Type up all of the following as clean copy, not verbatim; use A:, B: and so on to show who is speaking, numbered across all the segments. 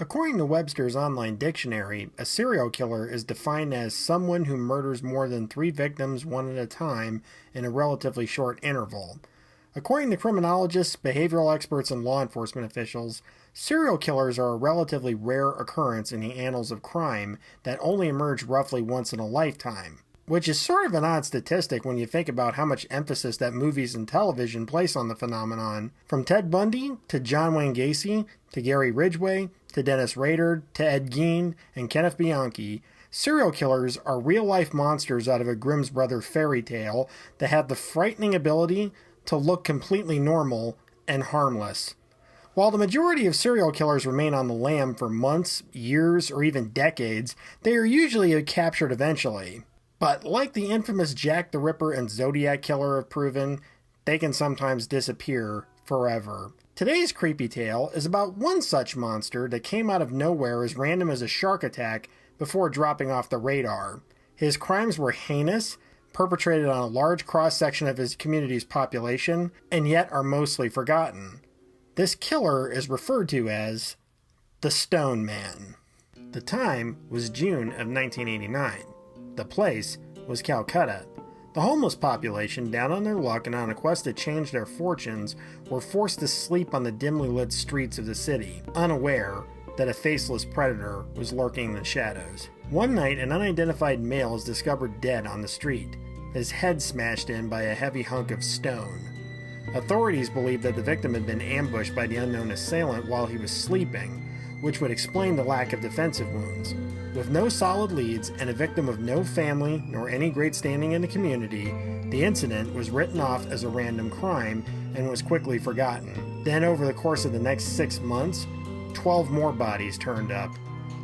A: According to Webster's online dictionary, a serial killer is defined as someone who murders more than three victims one at a time in a relatively short interval. According to criminologists, behavioral experts, and law enforcement officials, serial killers are a relatively rare occurrence in the annals of crime that only emerge roughly once in a lifetime. Which is sort of an odd statistic when you think about how much emphasis that movies and television place on the phenomenon. From Ted Bundy, to John Wayne Gacy, to Gary Ridgway, to Dennis Rader, to Ed Gein, and Kenneth Bianchi, serial killers are real-life monsters out of a Grimm's Brother fairy tale that have the frightening ability to look completely normal and harmless. While the majority of serial killers remain on the lam for months, years, or even decades, they are usually captured eventually. But like the infamous Jack the Ripper and Zodiac Killer have proven, they can sometimes disappear forever. Today's creepy tale is about one such monster that came out of nowhere as random as a shark attack before dropping off the radar. His crimes were heinous, perpetrated on a large cross-section of his community's population, and yet are mostly forgotten. This killer is referred to as the Stone Man. The time was June of 1989. The place was Calcutta. The homeless population, down on their luck and on a quest to change their fortunes, were forced to sleep on the dimly lit streets of the city, unaware that a faceless predator was lurking in the shadows. One night, an unidentified male is discovered dead on the street, his head smashed in by a heavy hunk of stone. Authorities believe that the victim had been ambushed by the unknown assailant while he was sleeping, which would explain the lack of defensive wounds. With no solid leads and a victim of no family nor any great standing in the community, the incident was written off as a random crime and was quickly forgotten. Then over the course of the next 6 months, 12 more bodies turned up.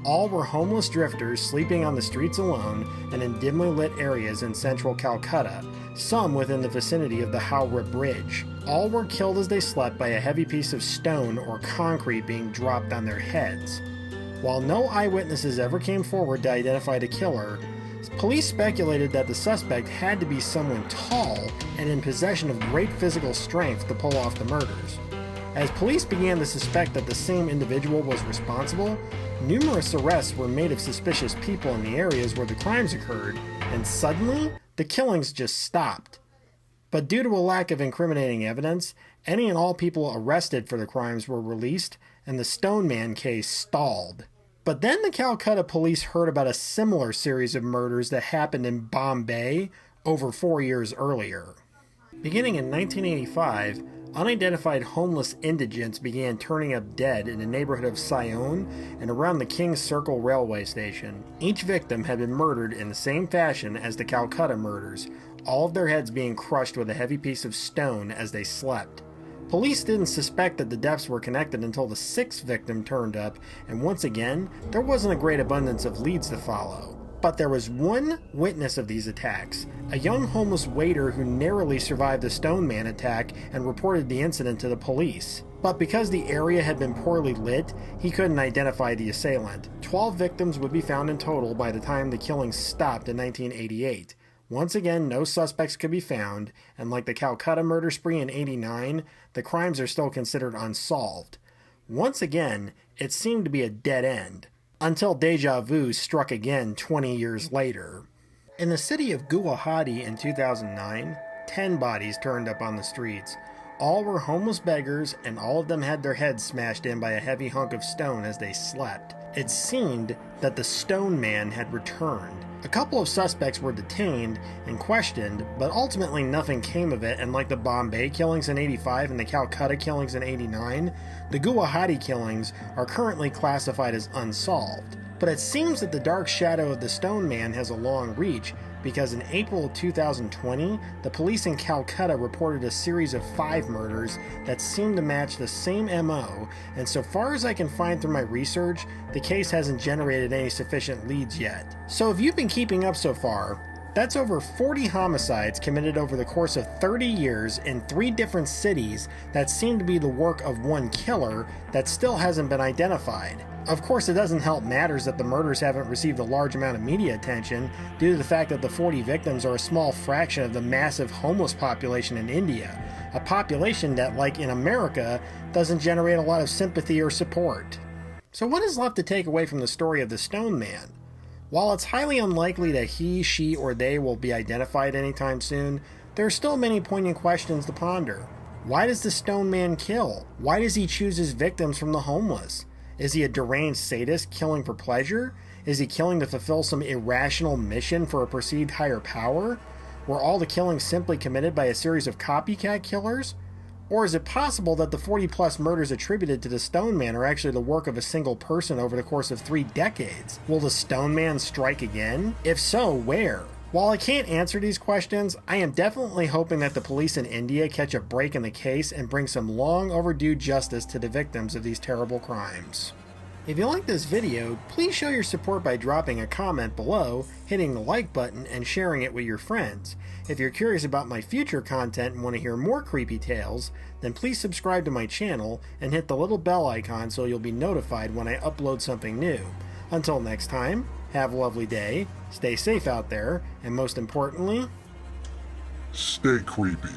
A: All were homeless drifters sleeping on the streets alone and in dimly lit areas in central Calcutta, some within the vicinity of the Howrah Bridge. All were killed as they slept by a heavy piece of stone or concrete being dropped on their heads. While no eyewitnesses ever came forward to identify the killer, police speculated that the suspect had to be someone tall and in possession of great physical strength to pull off the murders. As police began to suspect that the same individual was responsible, numerous arrests were made of suspicious people in the areas where the crimes occurred, and suddenly, the killings just stopped. But due to a lack of incriminating evidence, any and all people arrested for the crimes were released, and the Stone Man case stalled. But then the Calcutta police heard about a similar series of murders that happened in Bombay over 4 years earlier. Beginning in 1985, unidentified homeless indigents began turning up dead in the neighborhood of Sion and around the King's Circle railway station. Each victim had been murdered in the same fashion as the Calcutta murders, all of their heads being crushed with a heavy piece of stone as they slept. Police didn't suspect that the deaths were connected until the 6th victim turned up, and once again, there wasn't a great abundance of leads to follow. But there was one witness of these attacks, a young homeless waiter who narrowly survived the Stone Man attack and reported the incident to the police. But because the area had been poorly lit, he couldn't identify the assailant. 12 victims would be found in total by the time the killings stopped in 1988. Once again, no suspects could be found, and like the Calcutta murder spree in '89, the crimes are still considered unsolved. Once again, it seemed to be a dead end, until deja vu struck again 20 years later. In the city of Guwahati in 2009, 10 bodies turned up on the streets. All were homeless beggars, and all of them had their heads smashed in by a heavy hunk of stone as they slept. It seemed that the Stone Man had returned. A couple of suspects were detained and questioned, but ultimately nothing came of it, and like the Bombay killings in '85 and the Calcutta killings in '89, the Guwahati killings are currently classified as unsolved. But it seems that the dark shadow of the Stone Man has a long reach, because in April of 2020, the police in Calcutta reported a series of 5 murders that seemed to match the same MO, and so far as I can find through my research, the case hasn't generated any sufficient leads yet. So if you've been keeping up so far, that's over 40 homicides committed over the course of 30 years in 3 different cities that seem to be the work of one killer that still hasn't been identified. Of course, it doesn't help matters that the murders haven't received a large amount of media attention due to the fact that the 40 victims are a small fraction of the massive homeless population in India, a population that, like in America, doesn't generate a lot of sympathy or support. So what is left to take away from the story of the Stone Man? While it's highly unlikely that he, she, or they will be identified anytime soon, there are still many poignant questions to ponder. Why does the Stone Man kill? Why does he choose his victims from the homeless? Is he a deranged sadist killing for pleasure? Is he killing to fulfill some irrational mission for a perceived higher power? Were all the killings simply committed by a series of copycat killers? Or is it possible that the 40-plus murders attributed to the Stone Man are actually the work of a single person over the course of 3 decades? Will the Stone Man strike again? If so, where? While I can't answer these questions, I am definitely hoping that the police in India catch a break in the case and bring some long overdue justice to the victims of these terrible crimes. If you like this video, please show your support by dropping a comment below, hitting the like button, and sharing it with your friends. If you're curious about my future content and want to hear more creepy tales, then please subscribe to my channel and hit the little bell icon so you'll be notified when I upload something new. Until next time, have a lovely day, stay safe out there, and most importantly,
B: stay creepy.